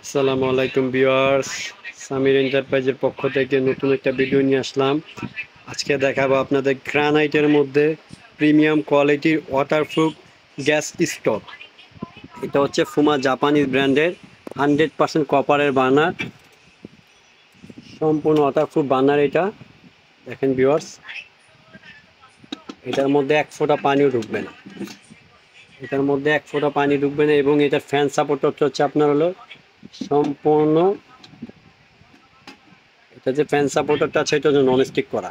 আসসালামু আলাইকুম ভিউয়ার্স, সামির এন্টারপ্রাইজের পক্ষ থেকে নতুন একটা ভিডিও নিয়ে আসলাম। আজকে দেখাবো আপনাদের গ্রানাইটের মধ্যে প্রিমিয়াম কোয়ালিটির ওয়াটারপ্রুফ গ্যাস স্টোভ। এটা হচ্ছে ফুমা জাপানিজ ব্র্যান্ডের 100% কপারের বার্নার, সম্পূর্ণ ওয়াটারপ্রুফ বার্নার। এটা দেখেন ভিউয়ার্স, এটার মধ্যে এক ফোঁটা পানিও ঢুকবে না, এটার মধ্যে এক ফোঁটা পানি ঢুকবে না। এবং এটার ফ্যান সাপোর্ট হচ্ছে আপনার হলো সম্পূর্ণ, এটা যে ফ্যান সাপোর্টারটা আছে এটা নন স্টিক করা।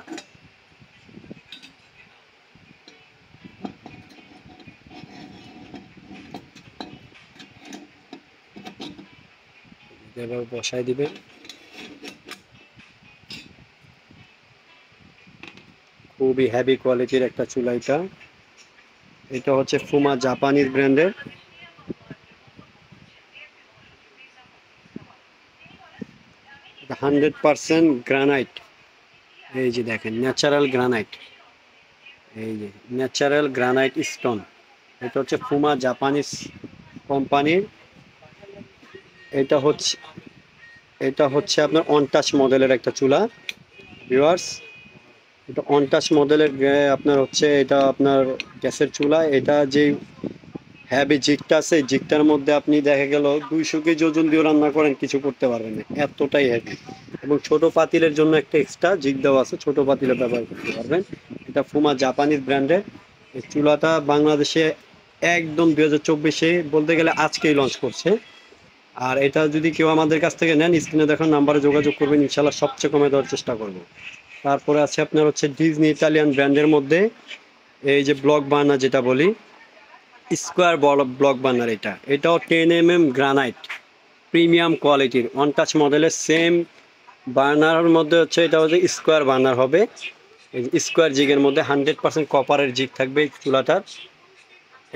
এভাবে বসাই দিবেন। খুবই হেভি কোয়ালিটির একটা চুলা এটা। এটা হচ্ছে ফুমা জাপানিজ ব্র্যান্ডের। এটা 100% গ্রানাইট। এই যে দেখেন ন্যাচারাল গ্রানাইট, এই যে ন্যাচারাল গ্রানাইট স্টোন। এটা হচ্ছে ফুমা জাপানিজ কোম্পানির। এটা হচ্ছে আপনার অনটাচ মডেলের একটা চুলা ভিউয়ার্স। এটা অনটাচ মডেলের আপনার হচ্ছে এটা আপনার গ্যাসের চুলা। এটা যে হ্যাভি জিগটা আছে, জিগটার মধ্যে আপনি দেখা গেল 200 কেজি ওজন দিয়ে রান্না করেন, কিছু করতে পারবেন না, এতটাই হেভি। এবং ছোট পাতিলের জন্য একটা এক্সট্রা জিগ দেওয়া আছে, ছোট পাতিলে ব্যবহার করতে পারবেন। এটা ফুমা জাপানিজ ব্র্যান্ডের। এই চুলাটা বাংলাদেশে একদম 2024-এ বলতে গেলে আজকেই লঞ্চ করছে। আর এটা যদি কেউ আমাদের কাছ থেকে নেন, স্ক্রিনে দেখার নাম্বারে যোগাযোগ করবেন, ইনশাল্লাহ সবচেয়ে কমে দেওয়ার চেষ্টা করব। তারপরে আছে আপনার হচ্ছে ডিজনি ইটালিয়ান ব্র্যান্ডের মধ্যে এই যে ব্লক বার্নার যেটা বলি, স্কোয়ার বল ব্লক বার্নার। এটাও 10 mm গ্রানাইট প্রিমিয়াম কোয়ালিটির ওয়ান টাচ মডেলের সেম বার্নারের মধ্যে হচ্ছে এটা হচ্ছে স্কোয়ার বার্নার হবে। স্কোয়ার জিগের মধ্যে 100% কপারের জিগ থাকবে এই চুলাটার।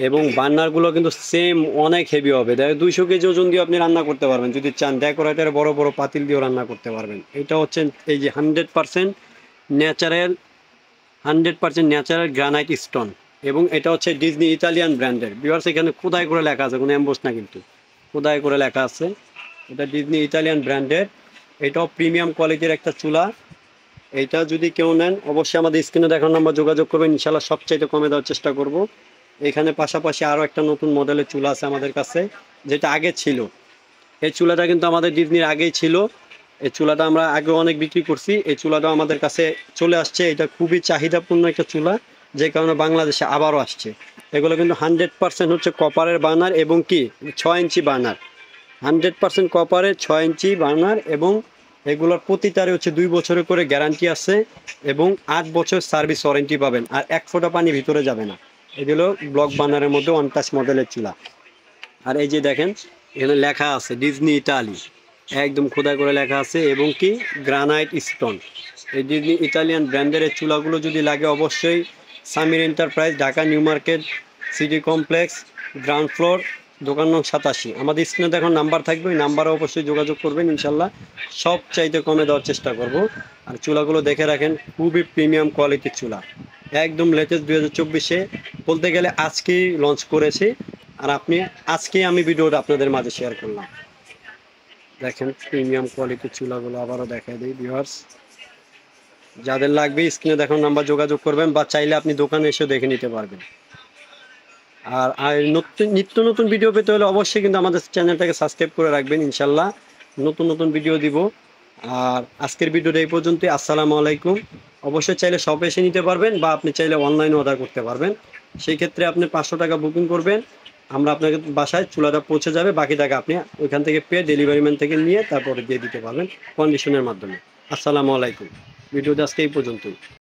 এবং বার্নারগুলো কিন্তু সেম অনেক হেভি হবে, দেখো 200 কেজি ওজন দিয়ে আপনি রান্না করতে পারবেন, যদি চান ডেকোরেটর বড় বড় পাতিল দিয়েও রান্না করতে পারবেন। এটা হচ্ছে এই যে 100% ন্যাচারাল 100% ন্যাচারাল গ্রানাইট স্টোন। এবং এটা হচ্ছে ডিজনি ইটালিয়ান ব্র্যান্ডের ভিউয়ার্স। এখানে খোদাই করে লেখা আছে, কোনো এমবোস না, কিন্তু খোদাই করে লেখা আছে। এটা ডিজনি ইটালিয়ান ব্র্যান্ডের। এটাও প্রিমিয়াম কোয়ালিটির একটা চুলা। এইটা যদি কেউ নেন, অবশ্যই আমাদের স্ক্রিনে দেখার নাম্বার যোগাযোগ করবেন, ইনশাল্লাহ সবচাইতে কমে দেওয়ার চেষ্টা করব। এখানে পাশাপাশি আরও একটা নতুন মডেলের চুলা আছে আমাদের কাছে, যেটা আগে ছিল। এই চুলাটা কিন্তু আমাদের ডিজনির আগেই ছিল। এই চুলাটা আমরা আগে অনেক বিক্রি করছি, এই চুলাটাও আমাদের কাছে চলে আসছে। এটা খুবই চাহিদাপূর্ণ একটা চুলা, যে কারণে বাংলাদেশে আবারও আসছে। এগুলো কিন্তু 100% হচ্ছে কপারের বার্নার এবং কি 6 ইঞ্চি বার্নার। 100% কপারের 6 ইঞ্চি বার্নার। এবং এগুলোর প্রতিটারে হচ্ছে 2 বছরের করে গ্যারান্টি আছে এবং 8 বছর সার্ভিস ওয়ারেন্টি পাবেন। আর এক ফোঁটা পানি ভিতরে যাবে না। এগুলো ব্লক বার্নারের মধ্যে ওয়ান টাচ মডেলের চুলা। আর এই যে দেখেন এখানে লেখা আছে ডিজনি ইটালি, একদম খোদাই করে লেখা আছে। এবং কি গ্রানাইট স্টোন। এই ডিজনি ইটালিয়ান ব্র্যান্ডের এই চুলাগুলো যদি লাগে, অবশ্যই Samir enterprise, Dhaka new market city complex, ground floor, দোকান নং 87। আমাদের স্ক্রিনে দেখুন নাম্বার থাকবে, ওই নাম্বারে অবশ্যই যোগাযোগ করবেন, ইনশাল্লাহ সব চাইতে কমে দেওয়ার চেষ্টা করব। আর চুলাগুলো দেখে রাখেন, খুবই প্রিমিয়াম কোয়ালিটির চুলা, একদম লেটেস্ট 2024-এ বলতে গেলে আজকেই লঞ্চ করেছি। আর আজকেই আমি ভিডিওটা আপনাদের মাঝে শেয়ার করলাম। দেখেন প্রিমিয়াম কোয়ালিটির চুলাগুলো আবারও দেখাই দিই ভিউয়ার্স। যাদের লাগবে স্ক্রিনে দেখানো নাম্বার যোগাযোগ করবেন, বা চাইলে আপনি দোকানে এসে দেখে নিতে পারবেন। আর নিত্য নতুন ভিডিও পেতে হলে অবশ্যই কিন্তু আমাদের চ্যানেলটাকে সাবস্ক্রাইব করে রাখবেন, ইনশাল্লাহ নতুন নতুন ভিডিও দিব। আর আজকের ভিডিওটা এই পর্যন্তই। আসসালামু আলাইকুম। অবশ্যই চাইলে শপে এসে নিতে পারবেন, বা আপনি চাইলে অনলাইনে অর্ডার করতে পারবেন। সেই ক্ষেত্রে আপনি 500 টাকা বুকিং করবেন, আমরা আপনাকে বাসায় চুলাটা পৌঁছে যাবে, বাকি টাকা আপনি ওইখান থেকে পেয়ে ডেলিভারি ম্যান থেকে নিয়ে তারপরে দিয়ে দিতে পারবেন কন্ডিশনের মাধ্যমে। আসসালামু আলাইকুম। ভিডিওটা আজকে এই পর্যন্তই।